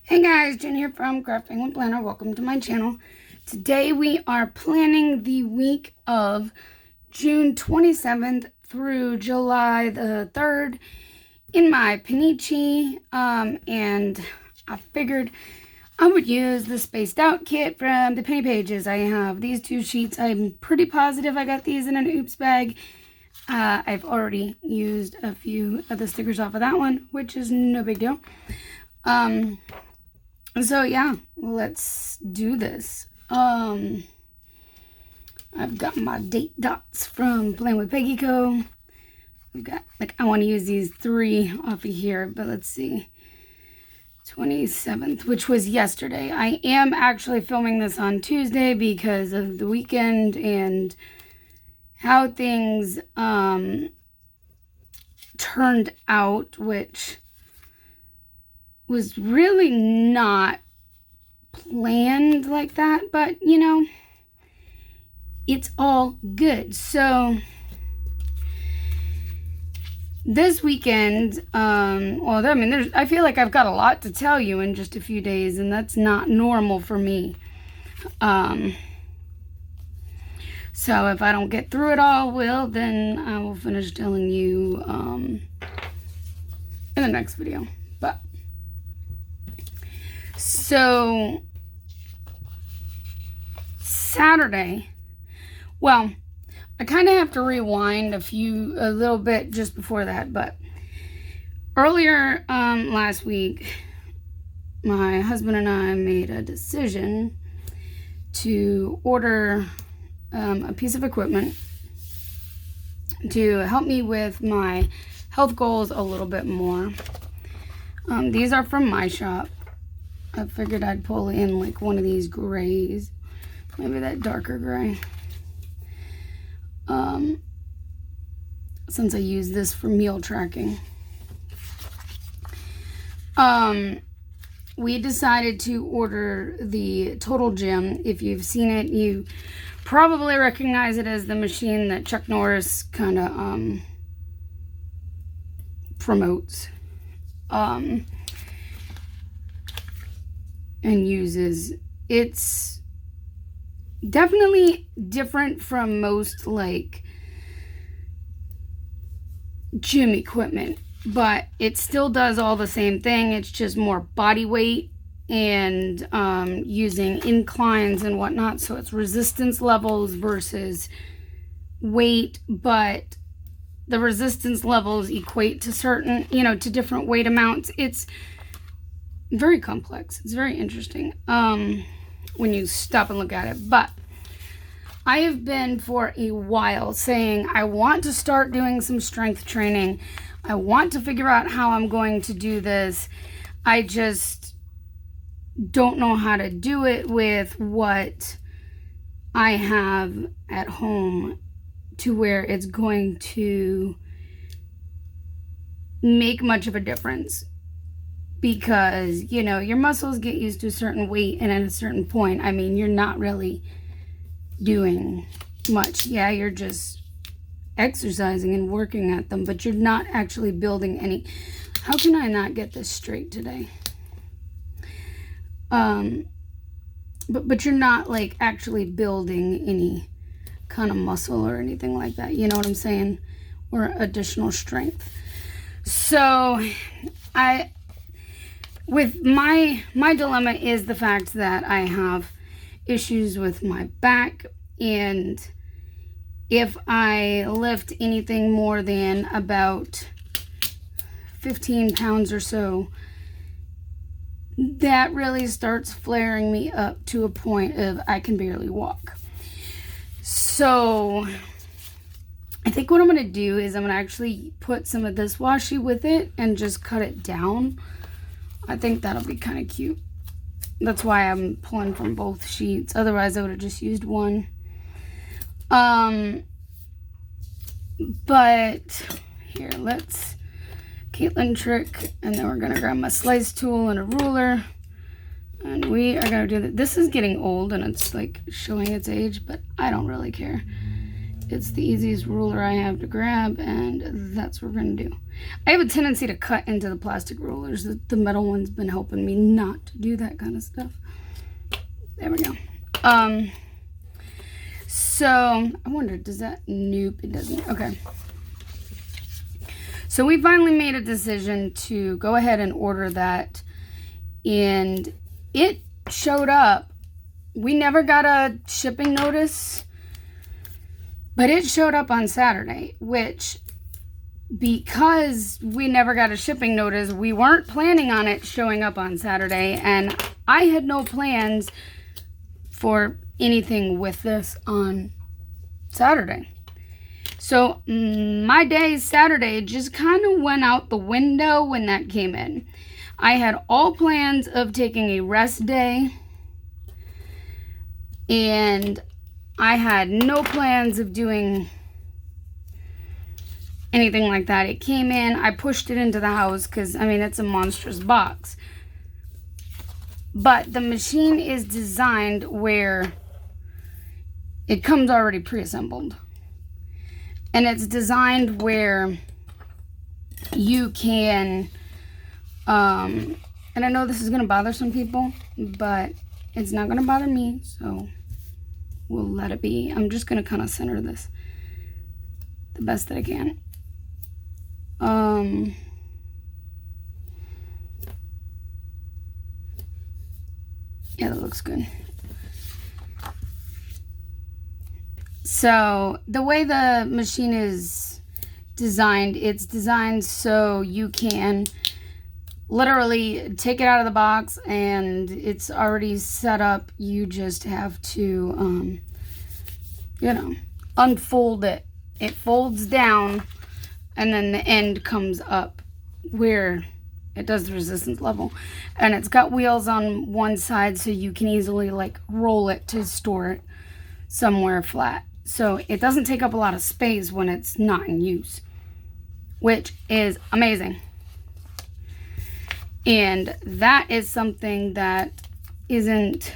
Hey guys, Jen here from Crafting with Planner. Welcome to my channel. Today we are planning the week of June 27th through July the 3rd in my Pennichi. And I figured I would use the spaced out kit from the Penny Pages. I have these two sheets. I'm pretty positive I got these in an oops bag. I've already used a few of the stickers off of that one, which is no big deal. So yeah, let's do this. I've got my date dots from Playing with Peggy Co. We've got, I want to use these three off of here, but let's see. 27th, which was yesterday. I am actually filming this on Tuesday because of the weekend and how things turned out, which was really not planned like that, but you know, it's all good. So this weekend, I feel like I've got a lot to tell you in just a few days, and that's not normal for me. So if I don't get through it all, well, then I will finish telling you in the next video. But so Saturday, well, I kind of have to rewind a little bit just before that, but earlier last week, my husband and I made a decision to order a piece of equipment to help me with my health goals a little bit more. These are from my shop. I figured I'd pull in like one of these grays, maybe that darker gray. Since I use this for meal tracking. We decided to order the Total Gym. If you've seen it, you probably recognize it as the machine that Chuck Norris kind of promotes. And uses. It's definitely different from most like gym equipment, but it still does all the same thing. It's just more body weight and using inclines and whatnot. So it's resistance levels versus weight, but the resistance levels equate to certain, to different weight amounts. It's very complex. It's very interesting when you stop and look at it. But I have been for a while saying I want to start doing some strength training. I want to figure out how I'm going to do this. I just don't know how to do it with what I have at home to where it's going to make much of a difference. Because, your muscles get used to a certain weight, and at a certain point, you're not really doing much. Yeah, you're just exercising and working at them, but you're not actually building any. How can I not get this straight today? But you're not like actually building any kind of muscle or anything like that. You know what I'm saying? Or additional strength. So with my dilemma is the fact that I have issues with my back, and if I lift anything more than about 15 pounds or so, that really starts flaring me up to a point of I can barely walk. So I think what I'm going to do is I'm going to actually put some of this washi with it and just cut it down. I think that'll be kind of cute. That's why I'm pulling from both sheets. Otherwise, I would have just used one. But here, let's Caitlin trick, and then we're gonna grab my slice tool and a ruler, and we are gonna do that. This is getting old, and it's like showing its age, but I don't really care. it's the easiest ruler I have to grab, and that's what we're going to do. I have a tendency to cut into the plastic rulers. The metal one's been helping me not to do that kind of stuff. There we go. So, I wonder, does that... Nope, it doesn't. Okay. So, we finally made a decision to go ahead and order that, and it showed up. We never got a shipping notice, but it showed up on Saturday, which, because we never got a shipping notice, we weren't planning on it showing up on Saturday, and I had no plans for anything with this on Saturday. So my day Saturday just kind of went out the window when that came in. I had all plans of taking a rest day, and I had no plans of doing anything like that. It came in, I pushed it into the house because, I mean, it's a monstrous box. But the machine is designed where it comes already pre-assembled. And it's designed where you can, and I know this is going to bother some people, but it's not going to bother me, so we'll let it be. I'm just going to kind of center this the best that I can. Yeah, that looks good. So the way the machine is designed, it's designed so you can literally take it out of the box and it's already set up. You just have to, unfold it. It folds down and then the end comes up where it does the resistance level. And it's got wheels on one side so you can easily like roll it to store it somewhere flat. So it doesn't take up a lot of space when it's not in use, which is amazing. And that is something that isn't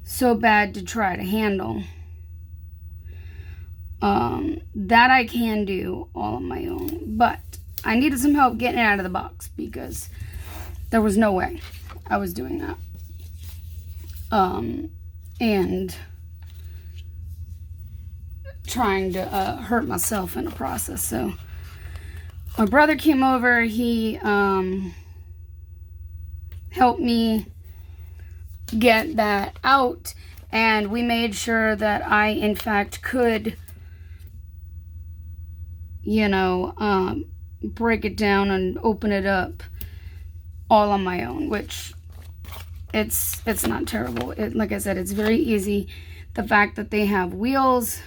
so bad to try to handle. That I can do all on my own, but I needed some help getting it out of the box because there was no way I was doing that. And trying to hurt myself in the process. So my brother came over, he helped me get that out, and we made sure that I in fact could break it down and open it up all on my own, which it's not terrible. Like I said, it's very easy. The fact that they have wheels,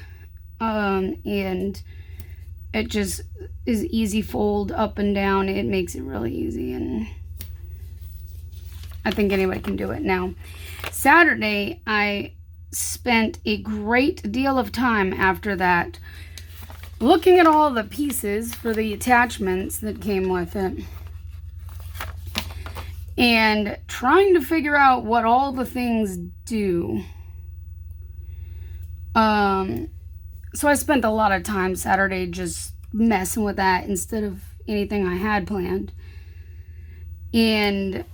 and it just is easy fold up and down. It makes it really easy, and I think anybody can do it. Now, Saturday, I spent a great deal of time after that looking at all the pieces for the attachments that came with it and trying to figure out what all the things do. So I spent a lot of time Saturday just messing with that instead of anything I had planned. And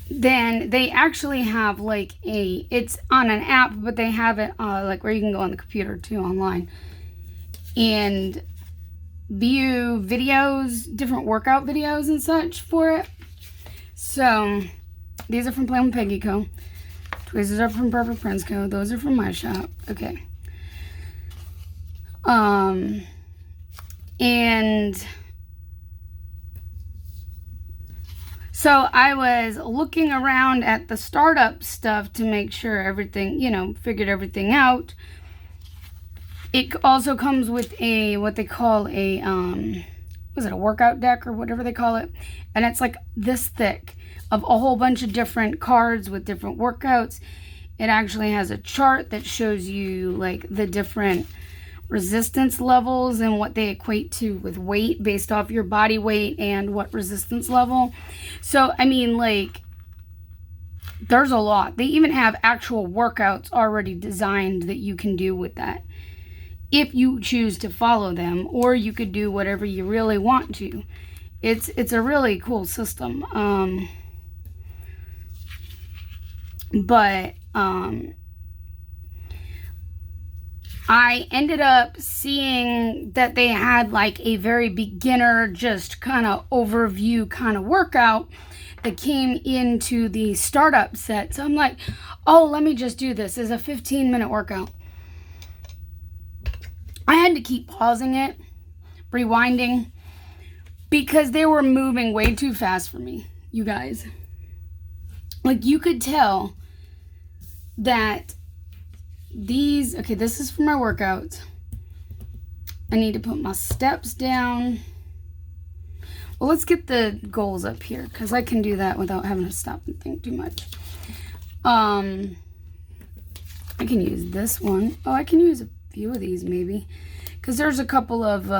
then they actually have like it's on an app, but they have it like where you can go on the computer too, online, and view videos, different workout videos and such for it. So these are from Play with Peggy Co. Tweezers are from Perfect Friends Co. Those are from my shop. Okay. And so I was looking around at the startup stuff to make sure everything, figured everything out. It also comes with what they call a workout deck or whatever they call it. And it's like this thick of a whole bunch of different cards with different workouts. It actually has a chart that shows you like the different resistance levels and what they equate to with weight based off your body weight and what resistance level. So, I mean, like, there's a lot. They even have actual workouts already designed that you can do with that, if you choose to follow them, or you could do whatever you really want to. It's a really cool system. But I ended up seeing that they had like a very beginner, just kind of overview kind of workout that came into the startup set. So I'm like, oh, let me just do this. It's a 15-minute workout. I had to keep pausing it, rewinding, because they were moving way too fast for me, you guys. Like, you could tell that these, okay, this is for my workouts. I need to put my steps down. Well, let's get the goals up here, because I can do that without having to stop and think too much. I can use this one. Oh, I can use a few of these maybe, because there's a couple of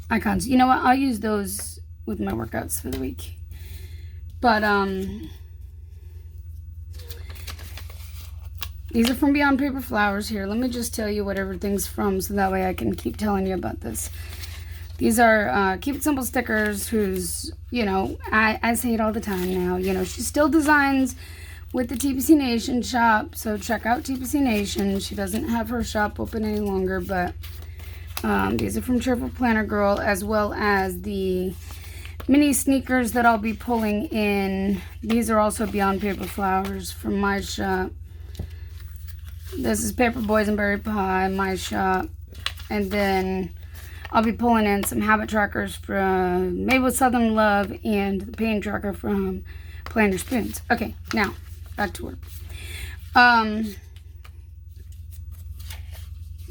icons. You know what? I'll use those with my workouts for the week. But these are from Beyond Paper Flowers. Here, let me just tell you what everything's from, so that way I can keep telling you about this. These are Keep It Simple stickers, who's, you know, I say it all the time now, you know, she still designs with the TPC Nation shop, so check out TPC Nation. She doesn't have her shop open any longer, but these are from Cheerful Planner Girl, as well as the mini sneakers that I'll be pulling in. These are also Beyond Paper Flowers from my shop. This is Paper Boysenberry Pie, my shop. And then I'll be pulling in some habit trackers from Made with Southern Love and the pain tracker from Planner Spoons. Okay, now back to work.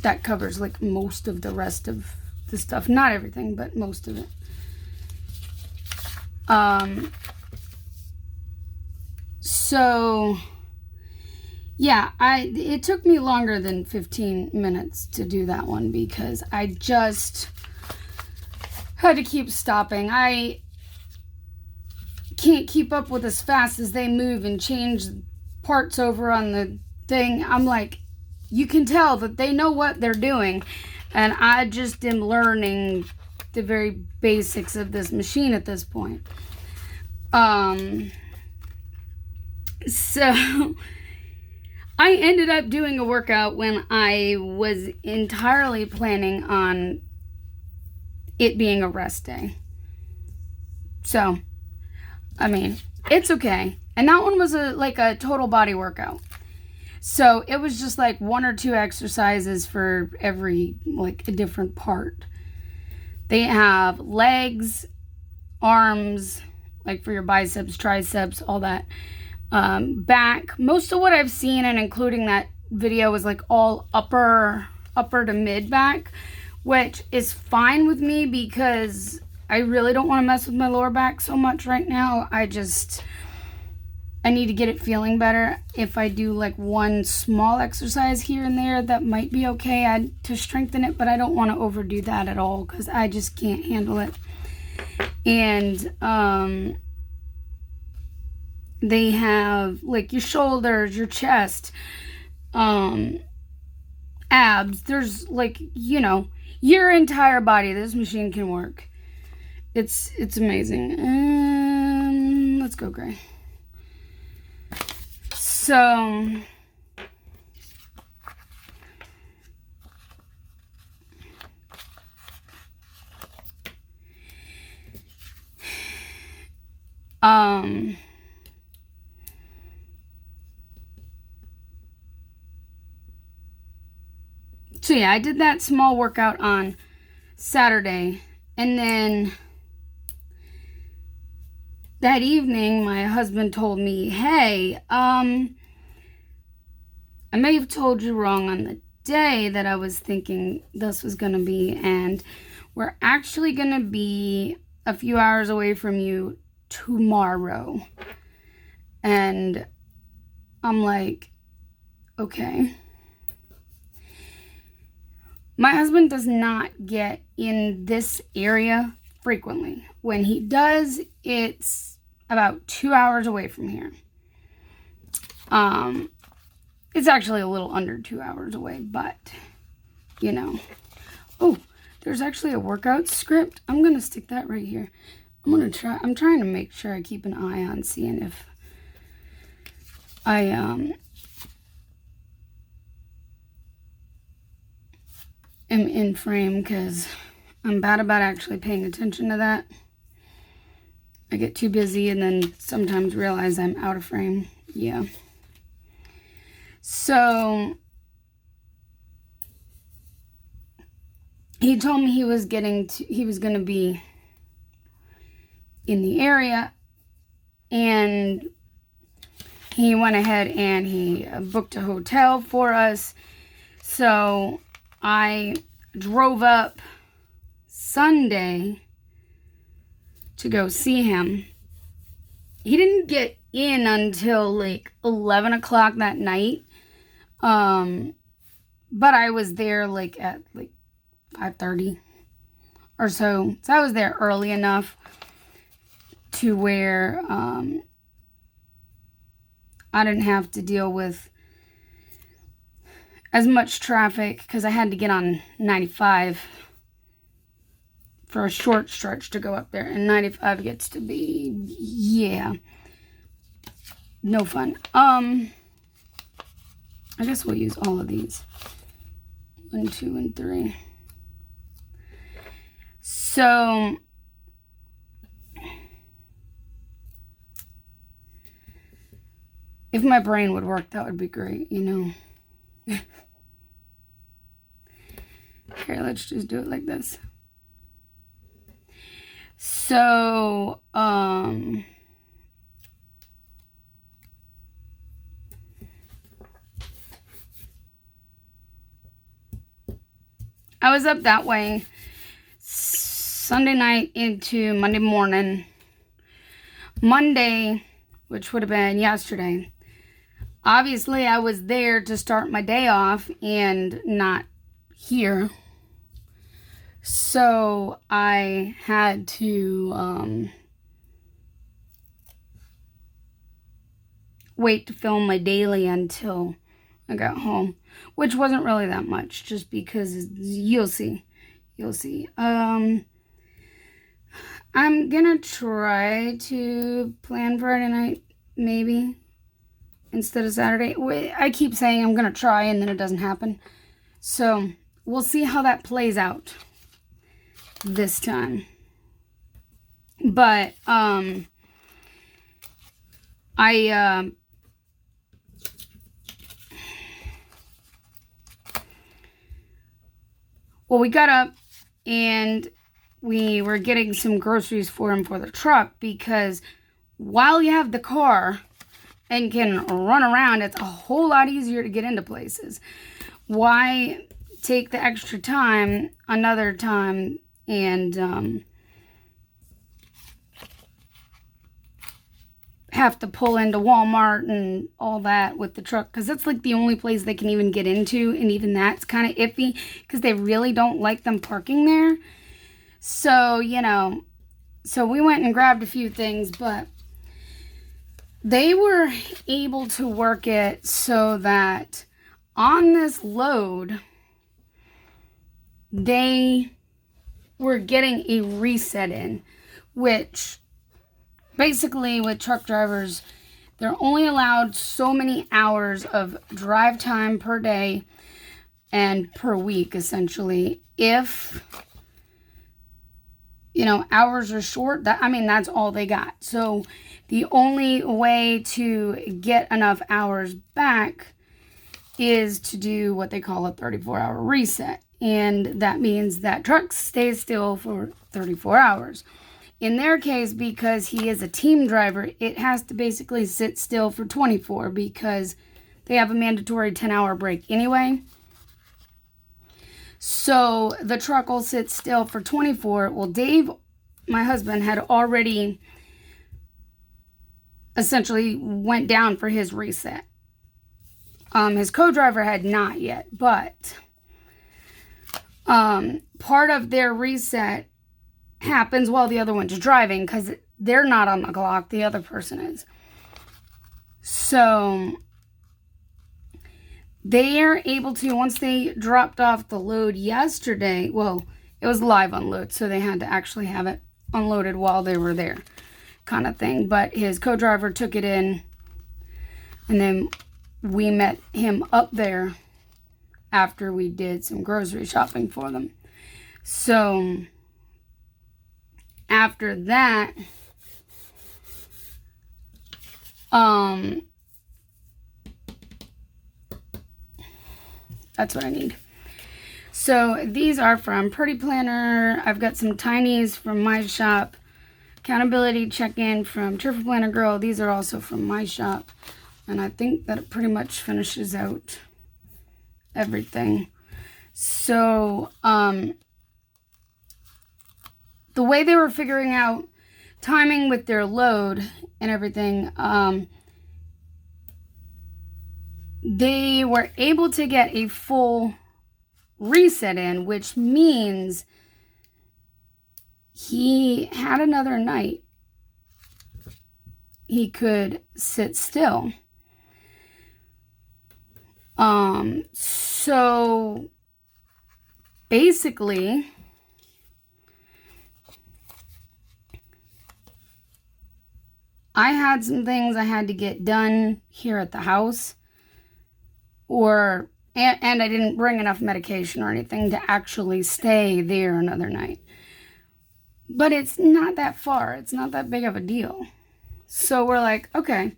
That covers like most of the rest of the stuff. Not everything, but most of it. So yeah, it took me longer than 15 minutes to do that one, because I just had to keep stopping. I can't keep up with as fast as they move and change parts over on the thing. I'm like, you can tell that they know what they're doing, and I just am learning the very basics of this machine at this point. So I ended up doing a workout when I was entirely planning on it being a rest day. So, I mean, it's okay. And that one was like a total body workout. So it was just like 1 or 2 exercises for every, like, a different part. They have legs, arms, like for your biceps, triceps, all that. Back. Most of what I've seen, and including that video, was like all upper to mid back, which is fine with me, because I really don't want to mess with my lower back so much right now. I need to get it feeling better. If I do like one small exercise here and there, that might be okay to strengthen it, but I don't want to overdo that at all, because I just can't handle it. And they have like your shoulders, your chest, abs. There's like, you know, your entire body. This machine can work. It's amazing. Let's go gray. So so yeah, I did that small workout on Saturday, and then that evening my husband told me, hey, I may have told you wrong on the day that I was thinking this was going to be, and we're actually going to be a few hours away from you tomorrow. And I'm like, okay. My husband does not get in this area frequently. When he does, it's about 2 hours away from here. It's actually a little under 2 hours away, but, you know. Oh, there's actually a workout script. I'm going to stick that right here. I'm trying to make sure I keep an eye on seeing if I, am in frame, because I'm bad about actually paying attention to that. I get too busy and then sometimes realize I'm out of frame. Yeah. So he told me he was going to be in the area, and he went ahead and he booked a hotel for us. So I drove up Sunday to go see him. He didn't get in until like 11 o'clock that night. But I was there like at like 5:30 or so. So I was there early enough to where I didn't have to deal with as much traffic, because I had to get on 95 for a short stretch to go up there, and 95 gets to be, yeah, no fun. I guess we'll use all of these. 1, 2, and 3. So if my brain would work, that would be great, you know. Here, let's just do it like this. So, I was up that way Sunday night into Monday morning. Monday, which would have been yesterday, obviously I was there to start my day off and not here. So I had to wait to film my daily until I got home, which wasn't really that much, just because you'll see. I'm gonna try to plan Friday night, maybe, instead of Saturday. I keep saying I'm gonna try, and then it doesn't happen. So we'll see how that plays out this time. But we got up and we were getting some groceries for him for the truck, because while you have the car and can run around, it's a whole lot easier to get into places. Why take the extra time another time and have to pull into Walmart and all that with the truck, because it's like the only place they can even get into, and even that's kind of iffy because they really don't like them parking there. So, you know, so we went and grabbed a few things, but they were able to work it so that on this load they were getting a reset in, which basically with truck drivers, they're only allowed so many hours of drive time per day and per week, essentially. If, you know, hours are short, that's all they got. So the only way to get enough hours back is to do what they call a 34-hour reset. And that means that truck stays still for 34 hours. In their case, because he is a team driver, it has to basically sit still for 24, because they have a mandatory 10-hour break anyway. So the truck will sit still for 24. Well, Dave, my husband, had already essentially went down for his reset. His co-driver had not yet, but part of their reset happens while the other one's driving, because they're not on the clock. The other person is. So they are able to, once they dropped off the load yesterday, well, it was live unload, so they had to actually have it unloaded while they were there, kind of thing. But his co-driver took it in, and then we met him up there after we did some grocery shopping for them. So after that, that's what I need. So these are from Pretty Planner. I've got some tinies from my shop. Accountability check-in from Cheerful Planner Girl. These are also from my shop. And I think that it pretty much finishes out everything. So the way they were figuring out timing with their load and everything, they were able to get a full reset in, which means he had another night he could sit still. So basically, I had some things I had to get done here at the house, and I didn't bring enough medication or anything to actually stay there another night. But it's not that far. It's not that big of a deal. So we're like, okay.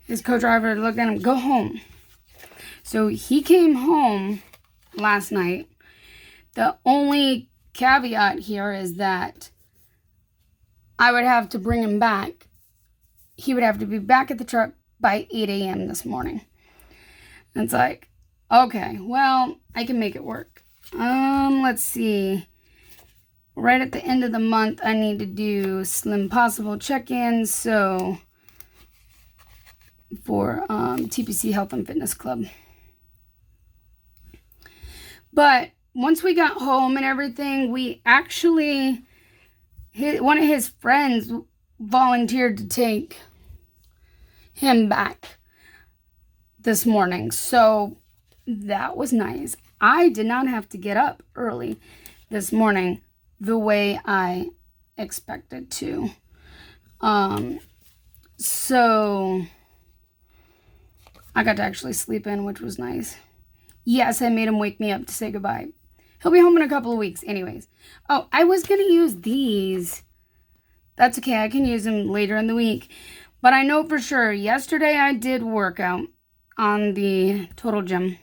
His co-driver looked at him, go home. So he came home last night. The only caveat here is that I would have to bring him back. He would have to be back at the truck by 8 a.m. this morning. And it's like, okay, well, I can make it work. Let's see. Right at the end of the month, I need to do Slim Possible check-ins. So for TPC Health and Fitness Club. But once we got home and everything, we actually, one of his friends volunteered to take him back this morning. So that was nice. I did not have to get up early this morning the way I expected to. So I got to actually sleep in, which was nice. Yes, I made him wake me up to say goodbye. He'll be home in a couple of weeks anyways. Oh, I was going to use these. That's okay. I can use them later in the week. But I know for sure, yesterday I did workout on the Total Gym.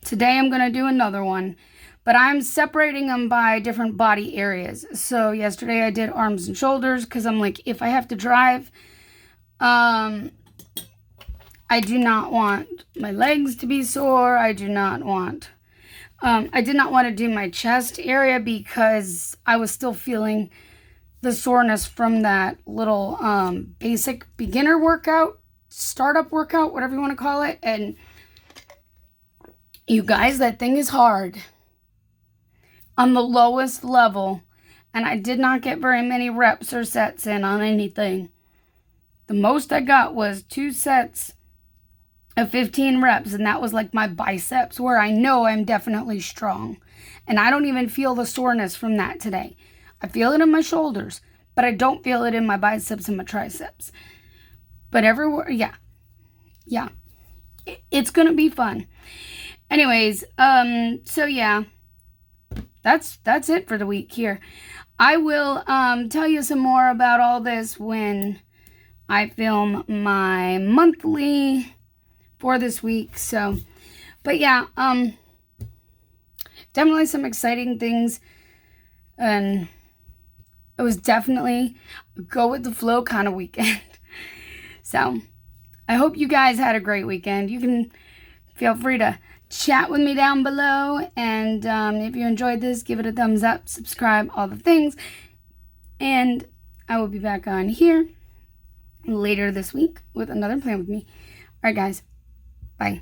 Today I'm going to do another one. But I'm separating them by different body areas. So yesterday I did arms and shoulders because I'm like, if I have to drive, I do not want my legs to be sore. I did not want to do my chest area because I was still feeling the soreness from that little basic beginner workout, startup workout, whatever you want to call it. And you guys, that thing is hard on the lowest level. And I did not get very many reps or sets in on anything. The most I got was 2 sets of 15 reps, and that was like my biceps, where I know I'm definitely strong. And I don't even feel the soreness from that today. I feel it in my shoulders, but I don't feel it in my biceps and my triceps. But everywhere, yeah. It's gonna be fun. Anyways, so yeah, that's it for the week here. I will tell you some more about all this when I film my monthly for this week. So, but yeah, definitely some exciting things, and it was definitely a go with the flow kind of weekend. So I hope you guys had a great weekend. You can feel free to chat with me down below, and if you enjoyed this, give it a thumbs up, subscribe, all the things, and I will be back on here later this week with another plan with me. All right, guys. Bye.